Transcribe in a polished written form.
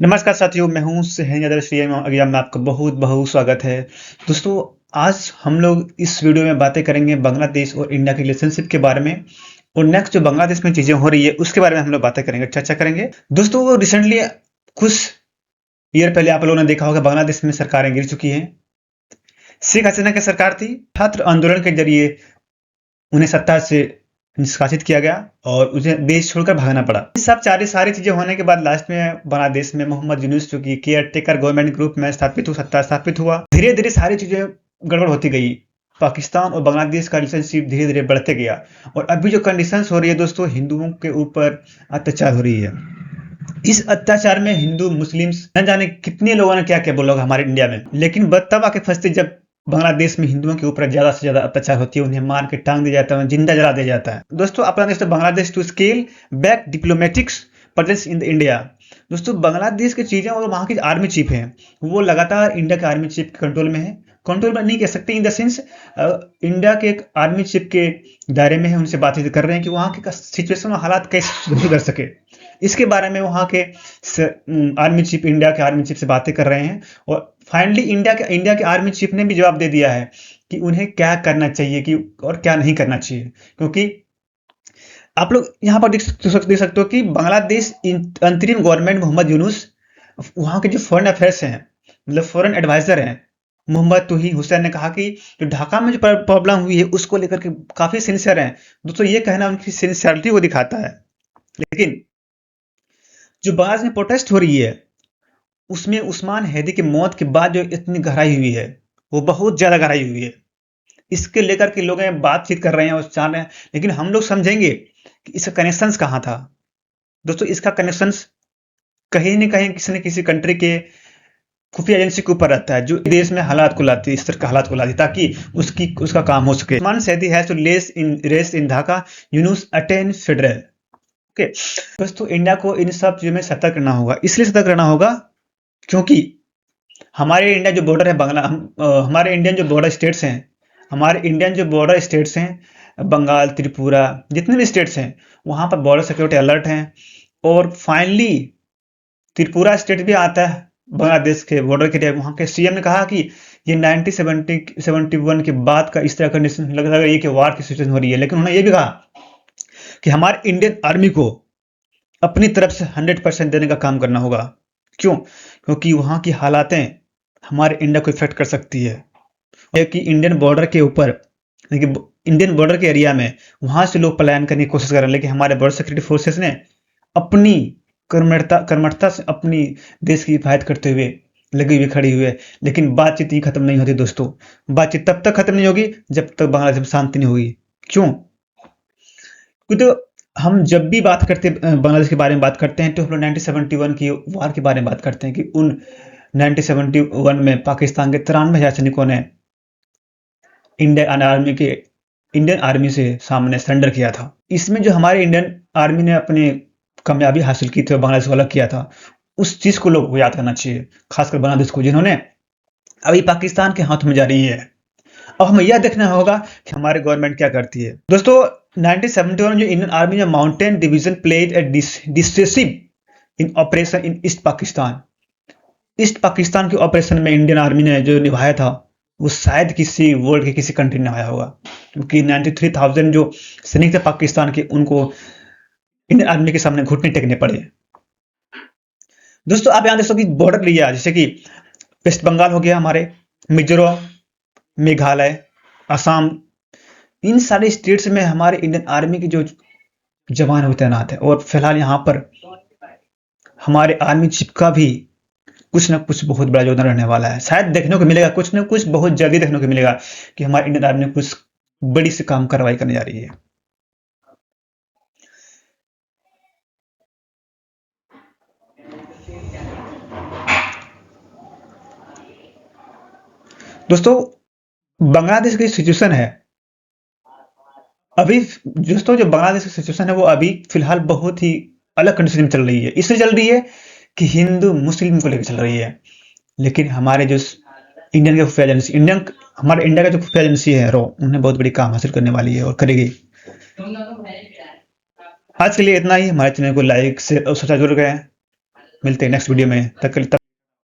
नमस्कार साथियों, मैं हूँ सहन यादव श्री अगिया में आपका बहुत बहुत स्वागत है। दोस्तों, आज हम लोग इस वीडियो में बातें करेंगे बांग्लादेश और इंडिया के रिलेशनशिप के बारे में। और नेक्स्ट जो बांग्लादेश में चीज़ें हो रही है उसके बारे में हम लोग बातें करेंगे, चर्चा करेंगे। दोस्तों, वो रिसेंटली कुछ ईयर पहले आप लोगों ने देखा होगा बांग्लादेश में सरकारें गिर चुकी हैं। शेख हसीना की सरकार थी, छात्र आंदोलन के जरिए उन्हें सत्ता से निष्कासित किया गया और उन्हें देश छोड़कर भागना पड़ा। ये सब सारी चीजें होने के बाद लास्ट में बांग्लादेश में मोहम्मद यूनुस जो कि केयर टेकर गवर्नमेंट ग्रुप में सत्ता स्थापित हुआ। धीरे धीरे सारी चीजें गड़बड़ होती गई। पाकिस्तान और बांग्लादेश का रिलेशनशिप धीरे धीरे बढ़ते गया और अभी जो कंडीशंस हो रही है दोस्तों, हिंदुओं के ऊपर अत्याचार हो रही है। इस अत्याचार में हिंदू मुस्लिम्स न जाने कितने लोगों ने क्या क्या बोला होगा हमारे इंडिया में, लेकिन तब आके फंसते जब बांग्लादेश में हिंदुओं के ऊपर ज्यादा से ज्यादा अत्याचार होती है, उन्हें मार के टांग दिया जाता है, जिंदा जला दिया जाता है। दोस्तों, अपना देश Bangladesh to scale back diplomatics presence in the India. दोस्तों, बांग्लादेश की चीजें और वहां की आर्मी चीफ है वो लगातार इंडिया के आर्मी चीफ के कंट्रोल में है। कंट्रोल में नहीं कह सकते, इन द सेंस इंडिया के एक आर्मी चीफ के दायरे में है। उनसे बातचीत कर रहे हैं कि वहां के सिचुएशन और हालात कैसे सुधर सके, इसके बारे में वहां के आर्मी चीफ, इंडिया के आर्मी चीफ से बातें कर रहे हैं। और फाइनली इंडिया के आर्मी चीफ ने भी जवाब दे दिया है कि उन्हें क्या करना चाहिए कि और क्या नहीं करना चाहिए। क्योंकि आप लोग यहाँ पर देख सकते हो कि बांग्लादेश अंतरिम गवर्नमेंट मोहम्मद यूनुस, वहां के जो फॉरेन अफेयर्स हैं, मतलब फॉरेन एडवाइजर हैं, मोहम्मद तौहीद हुसैन ने कहा कि जो ढाका में जो प्रॉब्लम हुई है उसको लेकर के काफी सिंसियर हैं। दोस्तों, ये कहना उनकी सिंसियरिटी को दिखाता है। लेकिन जो बांग्लादेश में प्रोटेस्ट हो रही है उसमें उस्मान हैदी की मौत के बाद जो इतनी गहराई हुई है वो बहुत ज्यादा गहराई हुई है। इसके लेकर के लोग बातचीत कर रहे हैं और चाह रहे हैं, लेकिन हम लोग समझेंगे कि इसका कनेक्शंस कहाँ था। दोस्तों, इसका कनेक्शंस कहीं न कहीं किसी न किसी कंट्री के खुफिया एजेंसी के ऊपर रहता है, जो देश में हालात को लाती है, इस तरह के हालात को लाती है ताकि उसका काम हो सके। Osman Hadi has to rest in Dhaka, Yunus attend funeral. Okay दोस्तों, इंडिया को इन सब चीजों में सतर्क रहना होगा। इसलिए सतर्क रहना होगा क्योंकि हमारे इंडिया जो बॉर्डर है हमारे इंडियन जो बॉर्डर स्टेट्स हैं, हमारे इंडियन जो बॉर्डर स्टेट्स हैं, बंगाल, त्रिपुरा, जितने भी स्टेट्स हैं वहां पर बॉर्डर सिक्योरिटी अलर्ट हैं। और फाइनली त्रिपुरा स्टेट भी आता है बांग्लादेश के बॉर्डर के लिए। वहां के सीएम ने कहा कि ये 1971 के बाद का इस तरह कंडीशन लग रही है कि वार की सिचुएशन हो रही है। लेकिन उन्होंने ये भी कहा कि हमारे इंडियन आर्मी को अपनी तरफ से 100% देने का काम करना होगा। क्यों? क्योंकि वहां की हालातें हमारे इंडिया को इफेक्ट कर सकती है कि इंडियन बॉर्डर के ऊपर, इंडियन बॉर्डर के एरिया में वहां से लोग पलायन करने की कोशिश कर रहे हैं, लेकिन हमारे बॉर्डर सिक्योरिटी फोर्सेस ने अपनी कर्मठता से अपनी देश की हिफाजत करते हुए लगी हुई खड़ी हुई है। लेकिन बातचीत ही खत्म नहीं होती दोस्तों। बातचीत तब तक खत्म नहीं होगी जब तक बांग्लादेश में शांति नहीं होगी। क्यों? क्योंकि हम जब भी बात करते बांग्लादेश के बारे में बात करते हैं तो हम लोग 1971 की वार के बारे में बात करते हैं कि उन 1971 में पाकिस्तान के 93,000 सैनिकों ने इंडियन आर्मी से सामने सरेंडर किया था। इसमें जो हमारे इंडियन आर्मी ने अपनी कामयाबी हासिल की थी और बांग्लादेश को अलग किया था, उस चीज को लोग याद करना चाहिए, खासकर बांग्लादेश को, जिन्होंने अभी पाकिस्तान के हाथ में जा रही है। अब हमें यह देखना होगा कि हमारी गवर्नमेंट क्या करती है। दोस्तों, 1971 में जो इंडियन आर्मी ने mountain division played a decisive in operation in east Pakistan के ऑपरेशन में इंडियन आर्मी ने जो निभाया था वो शायद किसी वर्ल्ड के किसी कंट्री ने निभाया होगा। क्योंकि 93,000 जो सैनिक थे पाकिस्तान के, उनको इंडियन आर्मी के सामने घुटने टेकने पड़े। दोस्तों, आप यहां देख सकते हो कि बॉर्डर एरिया जैसे कि वेस्ट बंगाल हो गया, हमारे मिजोरम, मेघालय, असम, इन सारे स्टेट्स में हमारे इंडियन आर्मी के जो जवान होते तैनात है। और फिलहाल यहाँ पर हमारे आर्मी चीफ का भी कुछ ना कुछ बहुत बड़ा योगदान रहने वाला है। शायद देखने को मिलेगा, कुछ ना कुछ बहुत जल्दी देखने को मिलेगा कि हमारी इंडियन आर्मी ने कुछ बड़ी सी काम कार्रवाई करने जा रही है। दोस्तों, बांग्लादेश की सिचुएशन है अभी, दोस्तों जो बांग्लादेश की सिचुएशन है वो अभी फिलहाल बहुत ही अलग कंडीशन में चल रही है। इसलिए चल रही है कि हिंदू मुस्लिम को लेकर चल रही है। लेकिन हमारे जो इंडियन के खुफिया एजेंसी, हमारे इंडिया का जो खुफिया एजेंसी है रो, उन्हें बहुत बड़ी काम हासिल करने वाली है और करेगी। आज के लिए इतना ही। हमारे चैनल को लाइक से और सब्सक्राइब जरूर करें। मिलते हैं नेक्स्ट वीडियो में, तब